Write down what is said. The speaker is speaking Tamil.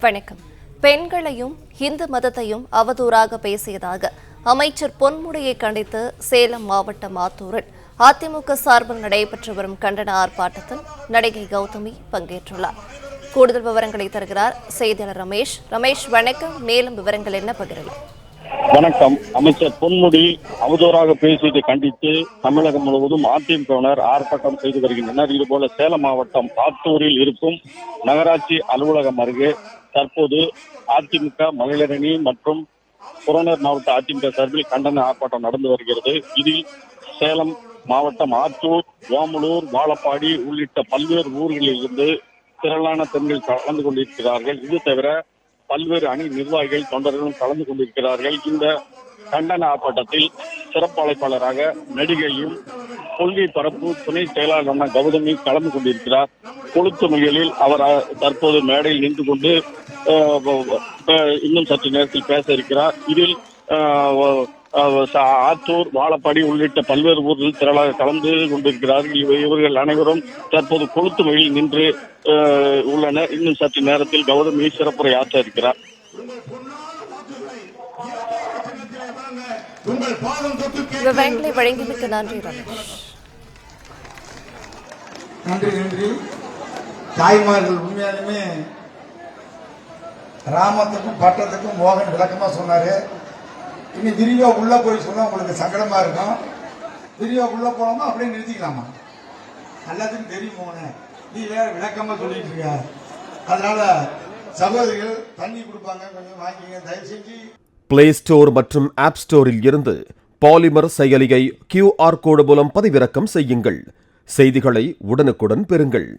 வணக்கம். பெண்களையும் இந்து மதத்தையும் அவதூறாக பேசியதாக அமைச்சர் பொன்முடியை கண்டித்து சேலம் மாவட்டம் ஆத்தூரில் அதிமுக சார்பில் நடைபெற்று வரும் கண்டன ஆர்ப்பாட்டத்தில் நடிகை கௌதமி பங்கேற்றுள்ளார். கூடுதல் விவரங்களை தருகிறார் செய்தியாளர் ரமேஷ். ரமேஷ், வணக்கம். மேலும் விவரங்கள் என்ன பகிரலாம்? வணக்கம். அமைச்சர் பொன்முடி அவதூறாக பேசியதை கண்டித்து தமிழகம் முழுவதும் அதிமுகவினர் ஆர்ப்பாட்டம் செய்து வருகின்றனர். இதுபோல சேலம் மாவட்டம் ஆத்தூரில் இருக்கும் நகராட்சி அலுவலகம் அருகே தற்போது அதிமுக மகளிரணி மற்றும் புறநகர் மாவட்ட அதிமுக சார்பில் கண்டன ஆர்ப்பாட்டம் நடந்து வருகிறது. இதில் சேலம் மாவட்டம் ஆத்தூர், ஓமலூர், வாழப்பாடி உள்ளிட்ட பல்வேறு ஊர்களில் இருந்து திரளான பெண்கள் கலந்து கொண்டிருக்கிறார்கள். இது தவிர பல்வேறு அணி நிர்வாகிகள், தொண்டர்களும் கலந்து கொண்டிருக்கிறார்கள். இந்த கண்டன ஆர்ப்பாட்டத்தில் சிறப்பு அழைப்பாளராக நடிகையும் கொள்கை பரப்பு துணை செயலாளரான கௌதமி கலந்து கொண்டிருக்கிறார். கொளுத்து முயலில் அவர் தற்போது மேடையில் நின்று கொண்டு இன்னும் சற்று நேரத்தில் பேச இருக்கிறார். இதில் ஆத்தூர், வாழப்பாடி உள்ளிட்ட பல்வேறு ஊர்களில் திரளாக கலந்து கொண்டிருக்கிறார்கள். இவர்கள் அனைவரும் தற்போது கொளுத்து முயலில் நின்று உள்ளனர். இன்னும் சற்று நேரத்தில் கௌதமி சிறப்புரை ஆற்ற இருக்கிறார். விவரங்களை வழங்கியமைக்கு நன்றி ரமேஷ். நன்றி. தாய்மார்கள் உண்மையாலுமே ராமத்துக்கும் பட்டத்துக்கும் மோகன் விளக்கமா சொன்னாரு. இனி விரிவா உள்ள போய் சொன்னா உங்களுக்கு சங்கடமா இருக்கும். விரிவா உள்ள போனோமா அப்படியே நிறுத்திக்கலாமா? எல்லாத்துக்கும் தெரியும் மோகனே, நீ வேற விளக்கமா சொல்லிட்டு இருக்க. அதனால சகோதரிகள் தண்ணி கொடுப்பாங்க, கொஞ்சம் வாங்கிங்க தயவு செஞ்சு. பிளே ஸ்டோர் மற்றும் ஆப் ஸ்டோரில் இருந்து பாலிமர் செயலியை QR கோடு மூலம் பதிவிறக்கம் செய்யுங்கள். செய்திகளை உடனுக்குடன் பெறுங்கள்.